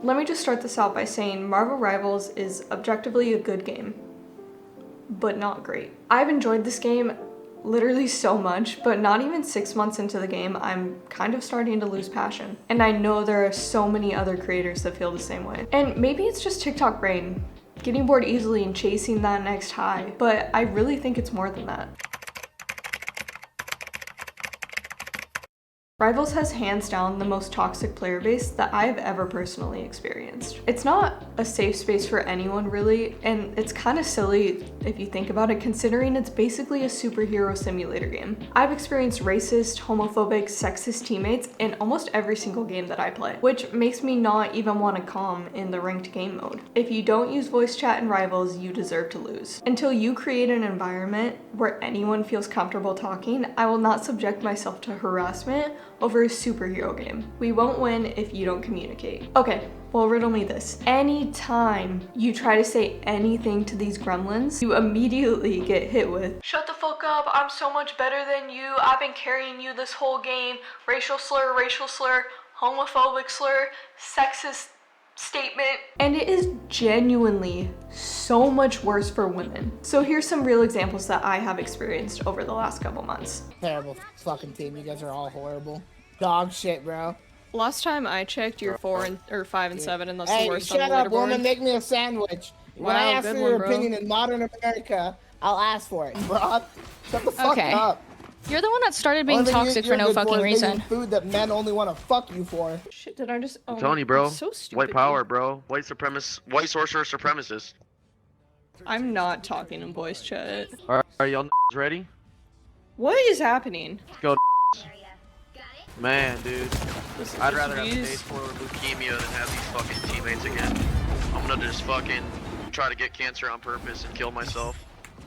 let me just start this out by saying Marvel Rivals is objectively a good game, but not great. I've enjoyed this game literally so much, but not even 6 months into the game, I'm kind of starting to lose passion. And I know there are so many other creators that feel the same way. And maybe it's just TikTok brain, getting bored easily and chasing that next high, but I really think it's more than that. Rivals has hands down the most toxic player base that I've ever personally experienced. It's not a safe space for anyone really, and it's kind of silly if you think about it, considering it's basically a superhero simulator game. I've experienced racist, homophobic, sexist teammates in almost every single game that I play, which makes me not even want to calm in the ranked game mode. If you don't use voice chat in Rivals, you deserve to lose. Until you create an environment where anyone feels comfortable talking, I will not subject myself to harassment over a superhero game. We won't win if you don't communicate. Okay, well, riddle me this. Anytime you try to say anything to these gremlins, you immediately get hit with, "Shut the fuck up, I'm so much better than you, I've been carrying you this whole game, racial slur, homophobic slur, sexist statement." And it is genuinely so much worse for women. So here's some real examples that I have experienced over the last couple months. Terrible fucking team. You guys are all horrible. Dog shit, bro. Last time I checked, you're 5 and 7, and that's Hey, the worst on the shut up, leaderboard. woman. Make me a sandwich. When I Wow, ask good for your one, bro. opinion in modern America, I'll ask for it, bro. Shut the fuck Okay. up. You're the one that started being Only thing toxic you're for no good fucking is making reason. Food that men only want to fuck you for. Shit, did I just? Oh, Tony, bro. I'm so stupid. White power, bro. White sorcerer supremacist. I'm not talking in voice chat. Are y'all ready? What is happening? Go. Man, dude. I'd rather have Jeez. stage 4 leukemia than have these fucking teammates again. I'm gonna just fucking try to get cancer on purpose and kill myself.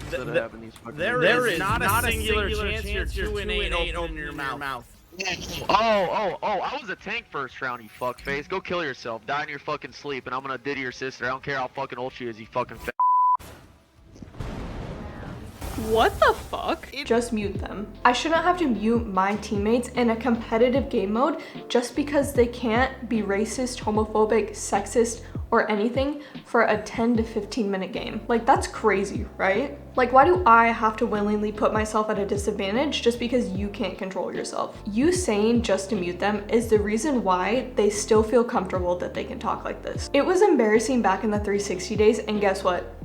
Instead of having these fucking There is not a singular chance you're 2 and 8 opening your mouth. Oh, I was a tank first round, you fuckface. Go kill yourself. Die in your fucking sleep, and I'm gonna ditty your sister. I don't care how fucking old she is, you fucking fat. What the fuck? Just mute them. I shouldn't have to mute my teammates in a competitive game mode just because they can't be racist, homophobic, sexist, or anything for a 10 to 15 minute game. Like, that's crazy, right? Like, why do I have to willingly put myself at a disadvantage just because you can't control yourself? You saying just to mute them is the reason why they still feel comfortable that they can talk like this. It was embarrassing back in the 360 days, and guess what?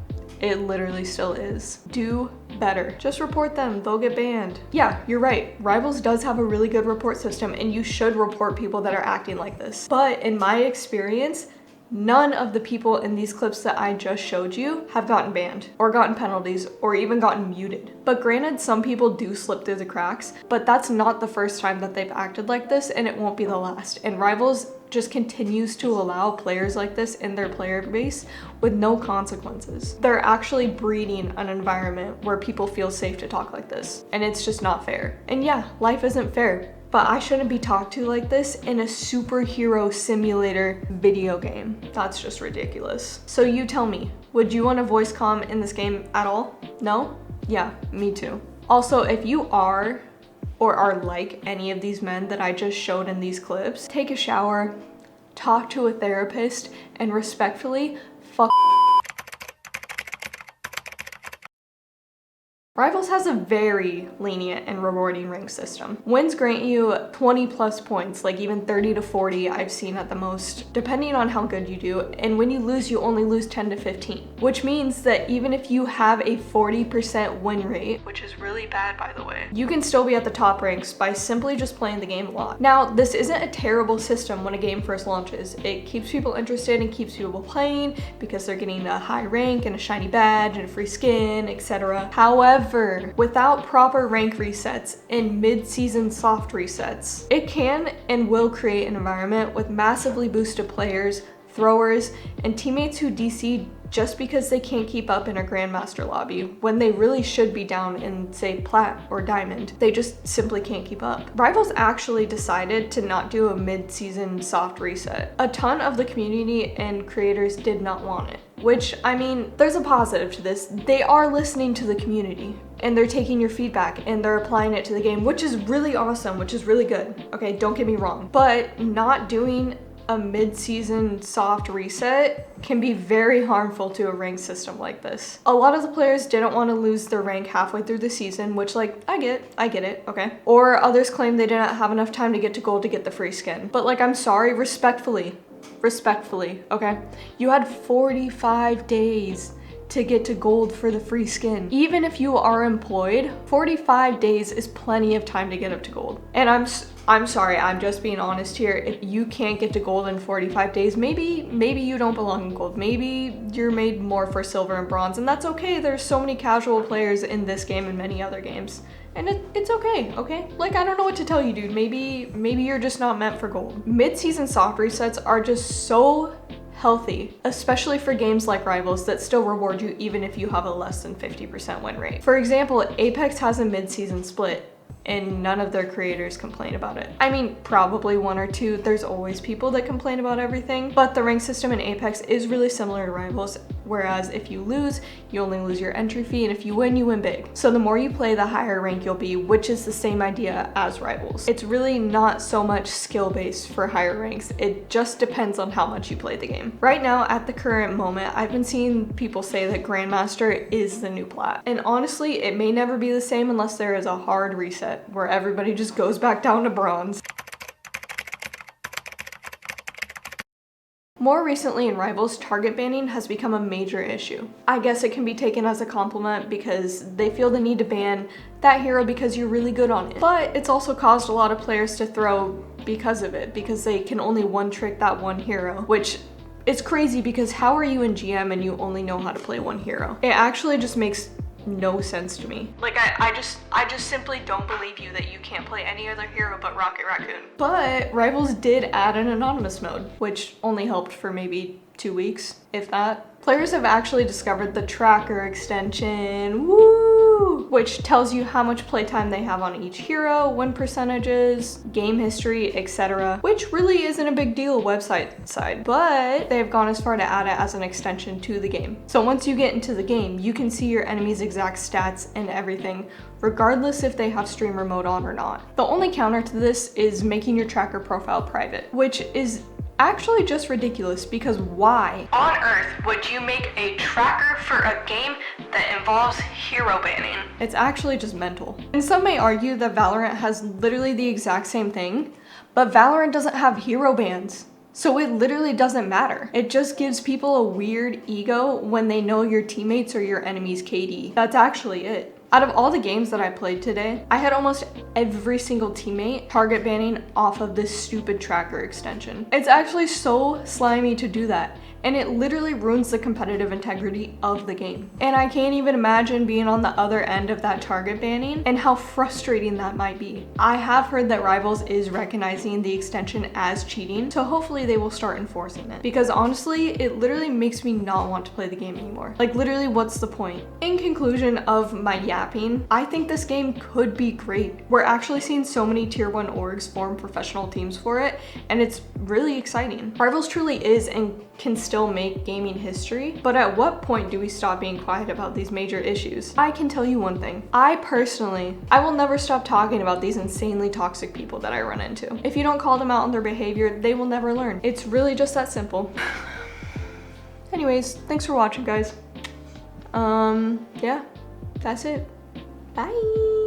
It literally still is. Do better. Just report them, they'll get banned. Yeah, you're right. Rivals does have a really good report system, and you should report people that are acting like this. But in my experience, none of the people in these clips that I just showed you have gotten banned, or gotten penalties, or even gotten muted. But granted, some people do slip through the cracks, but that's not the first time that they've acted like this, and it won't be the last. And Rivals just continues to allow players like this in their player base with no consequences. They're actually breeding an environment where people feel safe to talk like this, and it's just not fair. And yeah, life isn't fair, but I shouldn't be talked to like this in a superhero simulator video game. That's just ridiculous. So you tell me, would you want to voice comm in this game at all? No? Yeah, me too. Also, if you are or are like any of these men that I just showed in these clips, take a shower, talk to a therapist, and respectfully, fuck. Rivals has a very lenient and rewarding rank system. Wins grant you 20 plus points, like even 30 to 40 I've seen at the most, depending on how good you do, and when you lose, you only lose 10 to 15, which means that even if you have a 40% win rate, which is really bad by the way, you can still be at the top ranks by simply just playing the game a lot. Now, this isn't a terrible system when a game first launches. It keeps people interested and keeps people playing because they're getting a high rank and a shiny badge and a free skin, etc. However, without proper rank resets and mid-season soft resets, it can and will create an environment with massively boosted players, throwers, and teammates who DC just because they can't keep up in a Grandmaster lobby when they really should be down in, say, Plat or Diamond. They just simply can't keep up. Rivals actually decided to not do a mid-season soft reset. A ton of the community and creators did not want it, which, I mean, there's a positive to this. They are listening to the community, and they're taking your feedback and they're applying it to the game, which is really awesome, which is really good. Okay, don't get me wrong. But not doing a mid-season soft reset can be very harmful to a rank system like this. A lot of the players didn't want to lose their rank halfway through the season, which like, I get it, okay? Or others claim they didn't have enough time to get to gold to get the free skin. But like, I'm sorry, respectfully, okay? You had 45 days to get to gold for the free skin. Even if you are employed, 45 days is plenty of time to get up to gold. And I'm sorry, I'm just being honest here. If you can't get to gold in 45 days, maybe you don't belong in gold. Maybe you're made more for silver and bronze, and that's okay. There's so many casual players in this game and many other games. And it's okay, okay? Like, I don't know what to tell you, dude. Maybe you're just not meant for gold. Mid-season soft resets are just so healthy, especially for games like Rivals that still reward you even if you have a less than 50% win rate. For example, Apex has a mid-season split, and none of their creators complain about it. I mean, probably one or two. There's always people that complain about everything, but the rank system in Apex is really similar to Rivals, whereas if you lose, you only lose your entry fee, and if you win big. So the more you play, the higher rank you'll be, which is the same idea as Rivals. It's really not so much skill-based for higher ranks. It just depends on how much you play the game. Right now, at the current moment, I've been seeing people say that Grandmaster is the new plat. And honestly, it may never be the same unless there is a hard reset where everybody just goes back down to bronze. More recently in Rivals, target banning has become a major issue. I guess it can be taken as a compliment because they feel the need to ban that hero because you're really good on it. But it's also caused a lot of players to throw because of it, because they can only one trick that one hero, which is crazy because how are you in GM and you only know how to play one hero? It actually just makes no sense to me. Like, I just simply don't believe you that you can't play any other hero but Rocket Raccoon. But Rivals did add an anonymous mode, which only helped for maybe 2 weeks, if that. Players have actually discovered the tracker extension, woo, which tells you how much playtime they have on each hero, win percentages, game history, etc. Which really isn't a big deal website side, but they've gone as far to add it as an extension to the game. So once you get into the game, you can see your enemy's exact stats and everything, regardless if they have streamer mode on or not. The only counter to this is making your tracker profile private, which is actually just ridiculous, because why on earth would you make a tracker for a game that involves hero banning? It's actually just mental. And some may argue that Valorant has literally the exact same thing, but Valorant doesn't have hero bans. So it literally doesn't matter. It just gives people a weird ego when they know your teammates are your enemy's KD. That's actually it. Out of all the games that I played today, I had almost every single teammate target banning off of this stupid tracker extension. It's actually so slimy to do that, and it literally ruins the competitive integrity of the game. And I can't even imagine being on the other end of that target banning and how frustrating that might be. I have heard that Rivals is recognizing the extension as cheating, so hopefully they will start enforcing it. Because honestly, it literally makes me not want to play the game anymore. Like, literally, what's the point? In conclusion of my yapping, I think this game could be great. We're actually seeing so many tier 1 orgs form professional teams for it, and it's really exciting. Rivals truly is and can still make gaming history, but at what point do we stop being quiet about these major issues? I can tell you one thing. I will never stop talking about these insanely toxic people that I run into. If you don't call them out on their behavior, they will never learn. It's really just that simple. Anyways, thanks for watching, guys. Yeah, that's it. Bye.